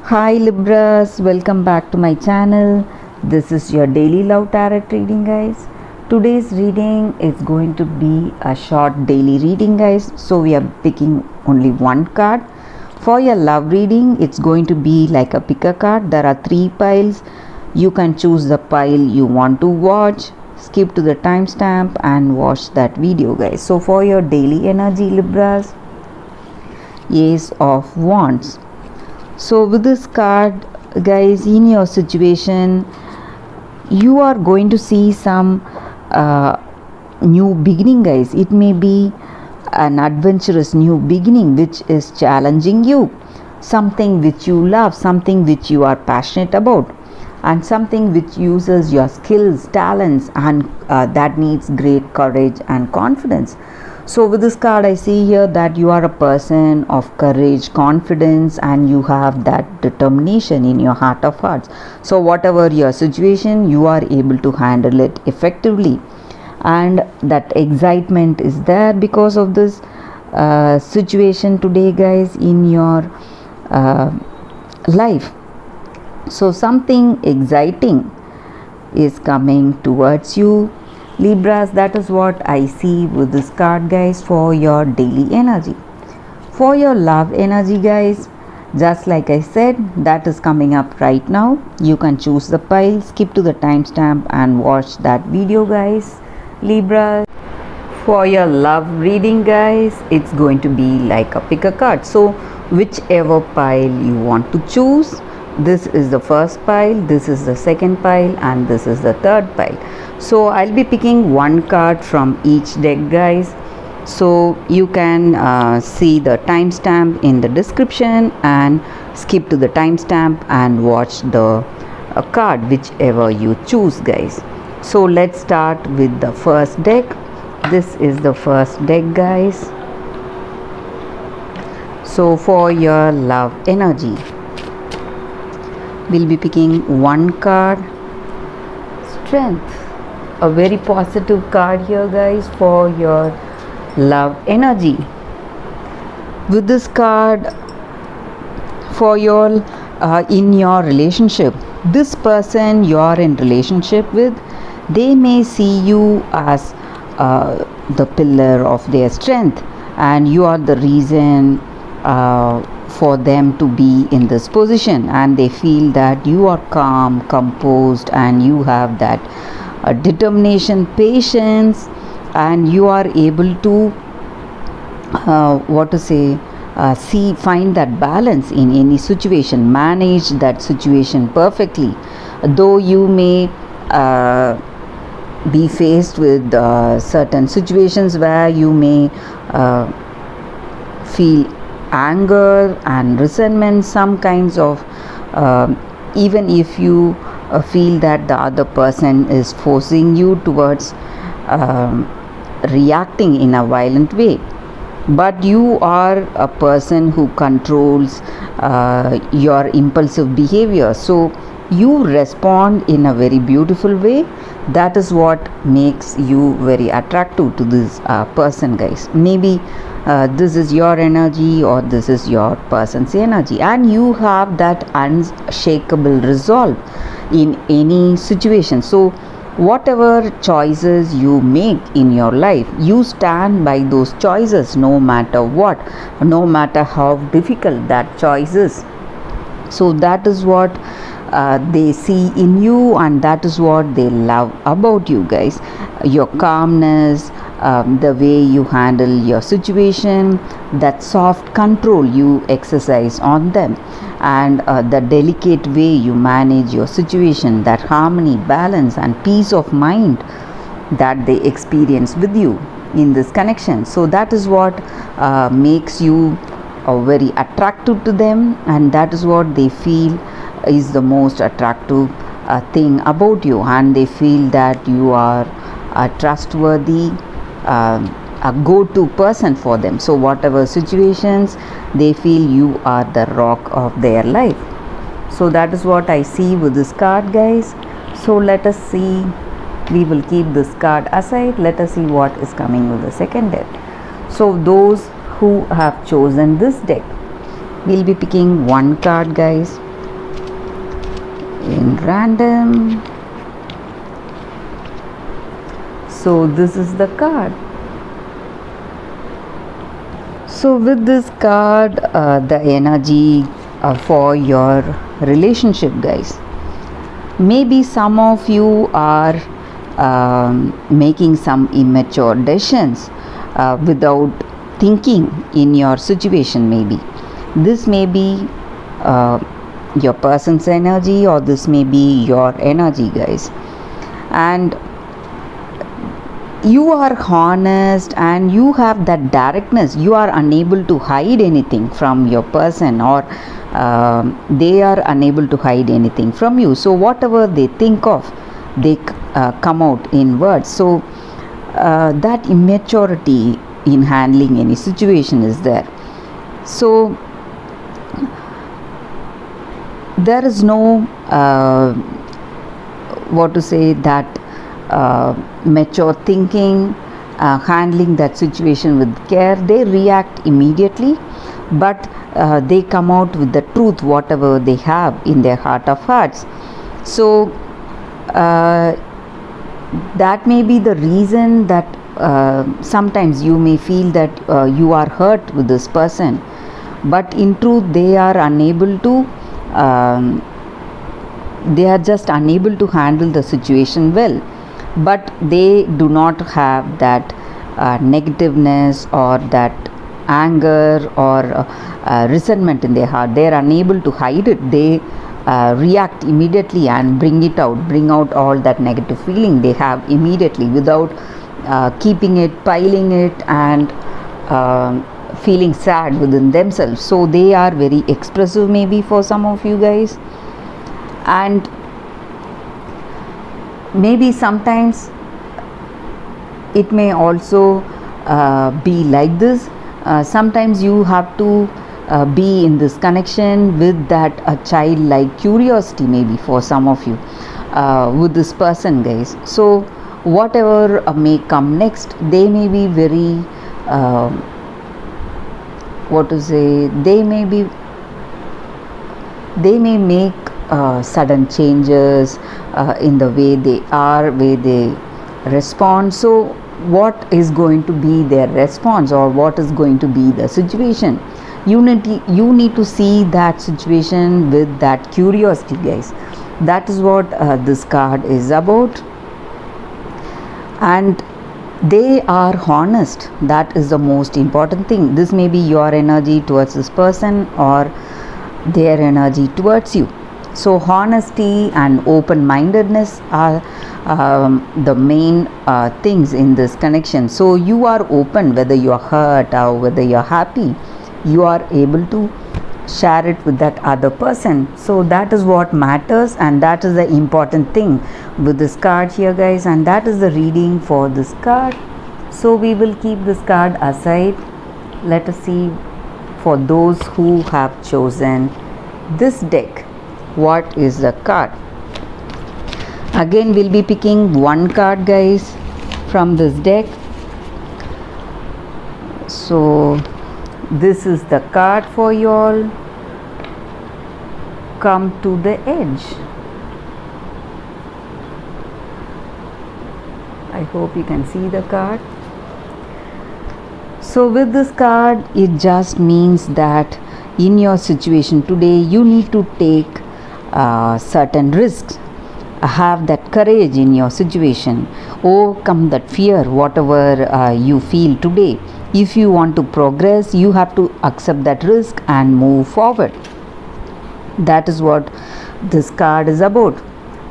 Hi Libras, welcome back to my channel. This is your daily love tarot reading, guys. Today's reading is going to be a short daily reading, guys. So we are picking only one card. For your love reading, it's going to be like a pick a card. There are 3 piles. You can choose the pile you want to watch. Skip to the timestamp and watch that video, guys. So for your daily energy, Libras, Ace of Wands. So with this card, guys, in your situation you are going to see some new beginning, guys. It may be an adventurous new beginning which is challenging you, something which you love, something which you are passionate about, and something which uses your skills, talents, and that needs great courage and confidence. So with this card, I see here that you are a person of courage, confidence, and you have that determination in your heart of hearts. So whatever your situation, you are able to handle it effectively, and that excitement is there because of this situation today, guys, in your life. So something exciting is coming towards you, Libras. That is what I see with this card, guys, for your daily energy. For your love energy, guys, just like I said, that is coming up right now. You can choose the pile, skip to the timestamp and watch that video, guys, Libras. For your love reading, guys, it's going to be like a pick a card. So whichever pile you want to choose, this is the first pile, this is the second pile, and this is the third pile. So I'll be picking one card from each deck, guys. So you can see the timestamp in the description and skip to the timestamp and watch the card whichever you choose, guys. So let's start with the first deck. This is the first deck, guys. So for your love energy, we'll be picking one card, Strength. A very positive card here, guys, for your love energy. With this card, for your in your relationship, this person you're in relationship with, they may see you as the pillar of their strength, and you are the reason for them to be in this position, and they feel that you are calm, composed, and you have that determination, patience, and you are able to find that balance in any situation, manage that situation perfectly. Though you may be faced with certain situations where you may feel anger and resentment, some kinds of even if you feel that the other person is forcing you towards reacting in a violent way, but you are a person who controls your impulsive behavior, so you respond in a very beautiful way. That is what makes you very attractive to this person, guys. Maybe this is your energy or this is your person's energy, and you have that unshakable resolve in any situation. So whatever choices you make in your life, you stand by those choices no matter what, no matter how difficult that choice is. So that is what they see in you, and that is what they love about you, guys. Your calmness, the way you handle your situation, that soft control you exercise on them, and the delicate way you manage your situation, that harmony, balance, and peace of mind that they experience with you in this connection. So that is what makes you very attractive to them, and that is what they feel is the most attractive thing about you, and they feel that you are a trustworthy, a go-to person for them. So whatever situations, they feel you are the rock of their life. So that is what I see with this card, guys. So let us see, we will keep this card aside. Let us see what is coming with the second deck. So those who have chosen this deck, we'll be picking one card, guys. in random. So this is the card. So with this card, the energy for your relationship, guys. Maybe some of you are making some immature decisions without thinking in your situation. Maybe this may be your person's energy, or this may be your energy, guys. And you are honest and you have that directness. You are unable to hide anything from your person, or they are unable to hide anything from you. So whatever they think of, they come out in words. So that immaturity in handling any situation is there. So there is no what to say, that mature thinking, handling that situation with care. They react immediately, but they come out with the truth, whatever they have in their heart of hearts. So that may be the reason that sometimes you may feel that you are hurt with this person, but in truth they are unable to they are just unable to handle the situation well. But they do not have that negativeness or that anger or resentment in their heart. They are unable to hide it. They react immediately and bring out all that negative feeling they have immediately, without keeping it, piling it, and feeling sad within themselves. So they are very expressive, maybe for some of you guys. And maybe sometimes it may also be like this. Sometimes you have to be in this connection with that childlike curiosity, maybe for some of you, with this person, guys. So whatever may come next, they may be very what to say, they may make sudden changes in the way they are, way they respond. So what is going to be their response, or what is going to be the situation? You need to see that situation with that curiosity, guys. That is what this card is about. And they are honest. That is the most important thing. This may be your energy towards this person, or their energy towards you. So honesty and open-mindedness are the main things in this connection. So you are open, whether you are hurt or whether you are happy, you are able to share it with that other person. So that is what matters, and that is the important thing with this card here, guys. And that is the reading for this card. So we will keep this card aside. Let us see, for those who have chosen this deck, what is the card. Again, we'll be picking one card, guys, from this deck. So this is the card for you all. Come to the edge. I hope you can see the card. So with this card, it just means that in your situation today, you need to take certain risks. Have that courage in your situation. Overcome that fear, whatever you feel today. If you want to progress, you have to accept that risk and move forward. That is what this card is about.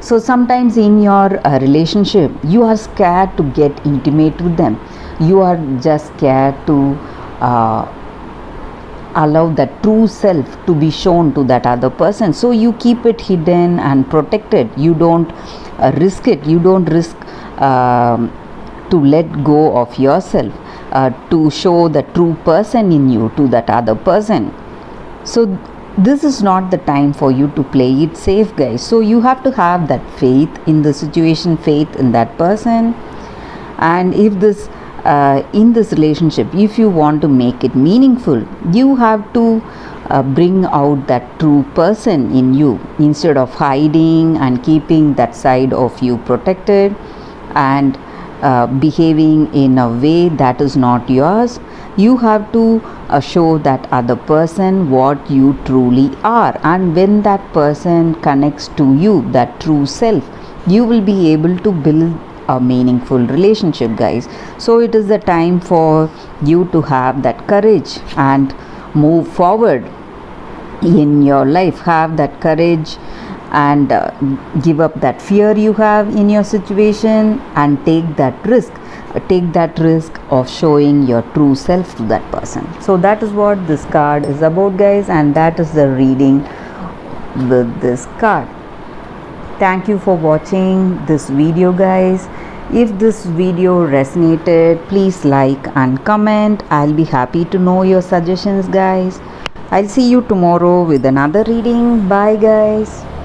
So sometimes in your relationship, you are scared to get intimate with them. You are just scared to allow that true self to be shown to that other person. So you keep it hidden and protected. You don't risk it. You don't risk to let go of yourself, to show the true person in you to that other person. So this is not the time for you to play it safe, guys. So you have to have that faith in the situation, faith in that person. And if this in this relationship, if you want to make it meaningful, you have to bring out that true person in you, instead of hiding and keeping that side of you protected and behaving in a way that is not yours. You have to show that other person what you truly are, and when that person connects to you, that true self, you will be able to build a meaningful relationship, guys. So it is the time for you to have that courage and move forward in your life. Have that courage and give up that fear you have in your situation and take that risk of showing your true self to that person. So that is what this card is about, guys, and that is the reading with this card. Thank you for watching this video, guys. If this video resonated, please like and comment. I'll be happy to know your suggestions, guys. I'll see you tomorrow with another reading. Bye, guys.